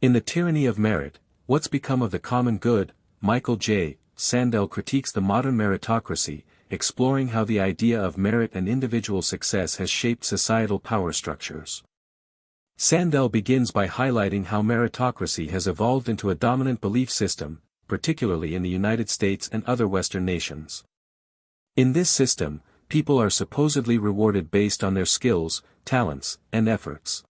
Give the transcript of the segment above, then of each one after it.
In The Tyranny of Merit, What's Become of the Common Good, Michael J. Sandel critiques the modern meritocracy, exploring how the idea of merit and individual success has shaped societal power structures. Sandel begins by highlighting how meritocracy has evolved into a dominant belief system, particularly in the United States and other Western nations. In this system, people are supposedly rewarded based on their skills, talents, and efforts.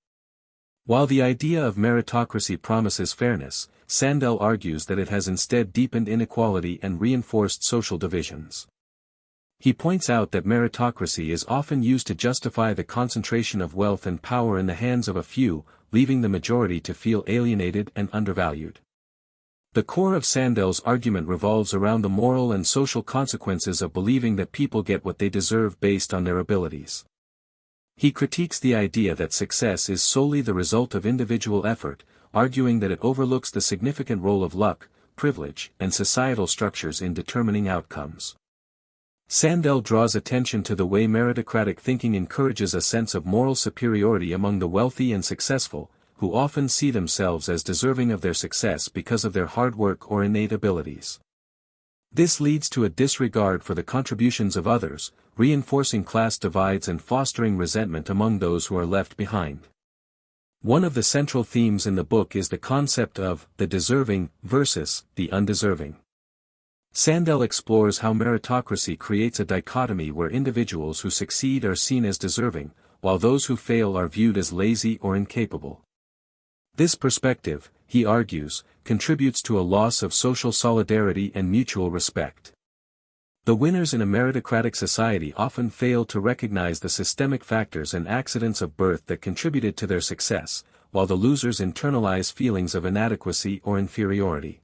While the idea of meritocracy promises fairness, Sandel argues that it has instead deepened inequality and reinforced social divisions. He points out that meritocracy is often used to justify the concentration of wealth and power in the hands of a few, leaving the majority to feel alienated and undervalued. The core of Sandel's argument revolves around the moral and social consequences of believing that people get what they deserve based on their abilities. He critiques the idea that success is solely the result of individual effort, arguing that it overlooks the significant role of luck, privilege, and societal structures in determining outcomes. Sandel draws attention to the way meritocratic thinking encourages a sense of moral superiority among the wealthy and successful, who often see themselves as deserving of their success because of their hard work or innate abilities. This leads to a disregard for the contributions of others, reinforcing class divides and fostering resentment among those who are left behind. One of the central themes in the book is the concept of the deserving versus the undeserving. Sandel explores how meritocracy creates a dichotomy where individuals who succeed are seen as deserving, while those who fail are viewed as lazy or incapable. This perspective, he argues, contributes to a loss of social solidarity and mutual respect. The winners in a meritocratic society often fail to recognize the systemic factors and accidents of birth that contributed to their success, while the losers internalize feelings of inadequacy or inferiority.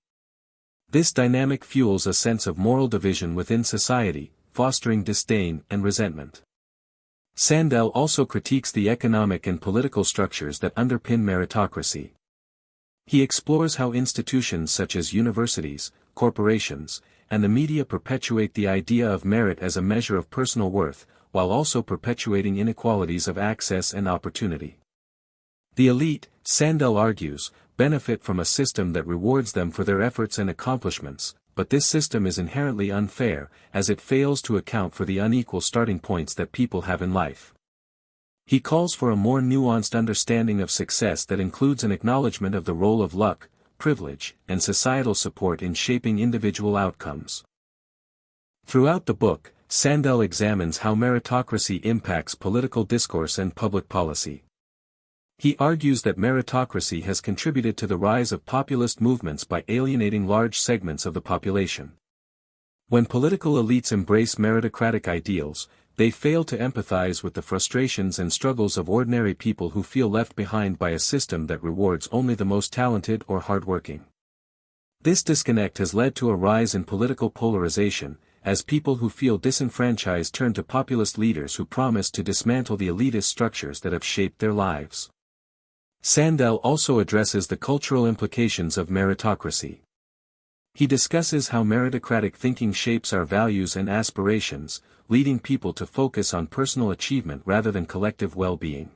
This dynamic fuels a sense of moral division within society, fostering disdain and resentment. Sandel also critiques the economic and political structures that underpin meritocracy. He explores how institutions such as universities, corporations, and the media perpetuate the idea of merit as a measure of personal worth, while also perpetuating inequalities of access and opportunity. The elite, Sandel argues, benefit from a system that rewards them for their efforts and accomplishments, but this system is inherently unfair, as it fails to account for the unequal starting points that people have in life. He calls for a more nuanced understanding of success that includes an acknowledgement of the role of luck, privilege, and societal support in shaping individual outcomes. Throughout the book, Sandel examines how meritocracy impacts political discourse and public policy. He argues that meritocracy has contributed to the rise of populist movements by alienating large segments of the population. When political elites embrace meritocratic ideals, they fail to empathize with the frustrations and struggles of ordinary people who feel left behind by a system that rewards only the most talented or hardworking. This disconnect has led to a rise in political polarization, as people who feel disenfranchised turn to populist leaders who promise to dismantle the elitist structures that have shaped their lives. Sandel also addresses the cultural implications of meritocracy. He discusses how meritocratic thinking shapes our values and aspirations, leading people to focus on personal achievement rather than collective well-being.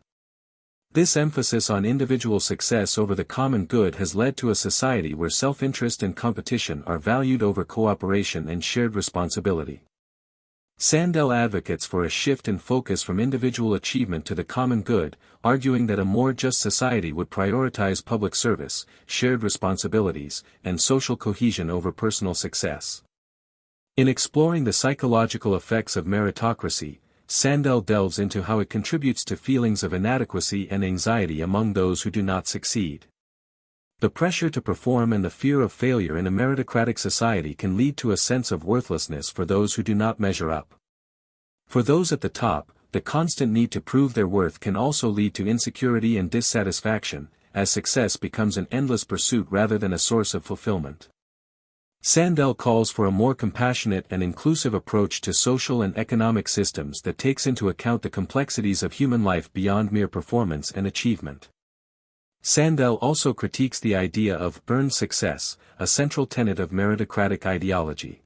This emphasis on individual success over the common good has led to a society where self-interest and competition are valued over cooperation and shared responsibility. Sandel advocates for a shift in focus from individual achievement to the common good, arguing that a more just society would prioritize public service, shared responsibilities, and social cohesion over personal success. In exploring the psychological effects of meritocracy, Sandel delves into how it contributes to feelings of inadequacy and anxiety among those who do not succeed. The pressure to perform and the fear of failure in a meritocratic society can lead to a sense of worthlessness for those who do not measure up. For those at the top, the constant need to prove their worth can also lead to insecurity and dissatisfaction, as success becomes an endless pursuit rather than a source of fulfillment. Sandel calls for a more compassionate and inclusive approach to social and economic systems that takes into account the complexities of human life beyond mere performance and achievement. Sandel also critiques the idea of earned success, a central tenet of meritocratic ideology.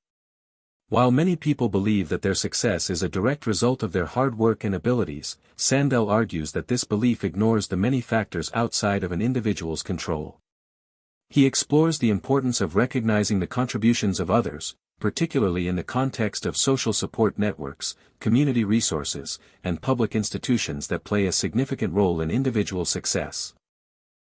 While many people believe that their success is a direct result of their hard work and abilities, Sandel argues that this belief ignores the many factors outside of an individual's control. He explores the importance of recognizing the contributions of others, particularly in the context of social support networks, community resources, and public institutions that play a significant role in individual success.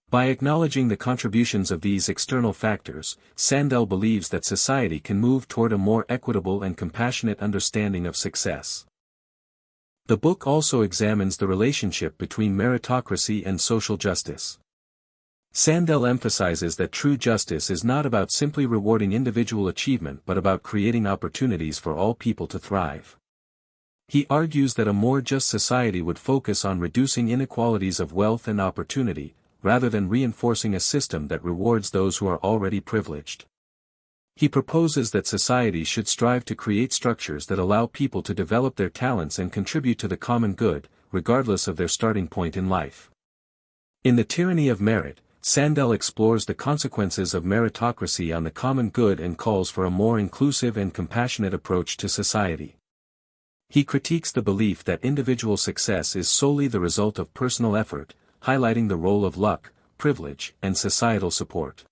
By acknowledging the contributions of these external factors, Sandel believes that society can move toward a more equitable and compassionate understanding of success. The book also examines the relationship between meritocracy and social justice. Sandel emphasizes that true justice is not about simply rewarding individual achievement but about creating opportunities for all people to thrive. He argues that a more just society would focus on reducing inequalities of wealth and opportunity, rather than reinforcing a system that rewards those who are already privileged. He proposes that society should strive to create structures that allow people to develop their talents and contribute to the common good, regardless of their starting point in life. In The Tyranny of Merit, Sandel explores the consequences of meritocracy on the common good and calls for a more inclusive and compassionate approach to society. He critiques the belief that individual success is solely the result of personal effort, highlighting the role of luck, privilege, and societal support.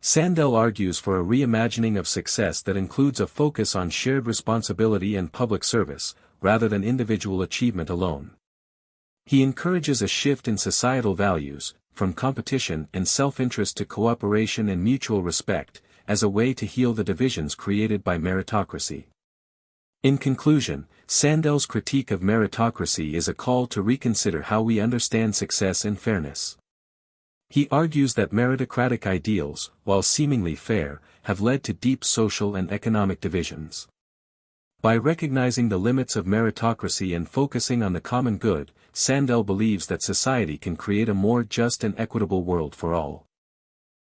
Sandel argues for a reimagining of success that includes a focus on shared responsibility and public service, rather than individual achievement alone. He encourages a shift in societal values, from competition and self-interest to cooperation and mutual respect, as a way to heal the divisions created by meritocracy. In conclusion, Sandel's critique of meritocracy is a call to reconsider how we understand success and fairness. He argues that meritocratic ideals, while seemingly fair, have led to deep social and economic divisions. By recognizing the limits of meritocracy and focusing on the common good, Sandel believes that society can create a more just and equitable world for all.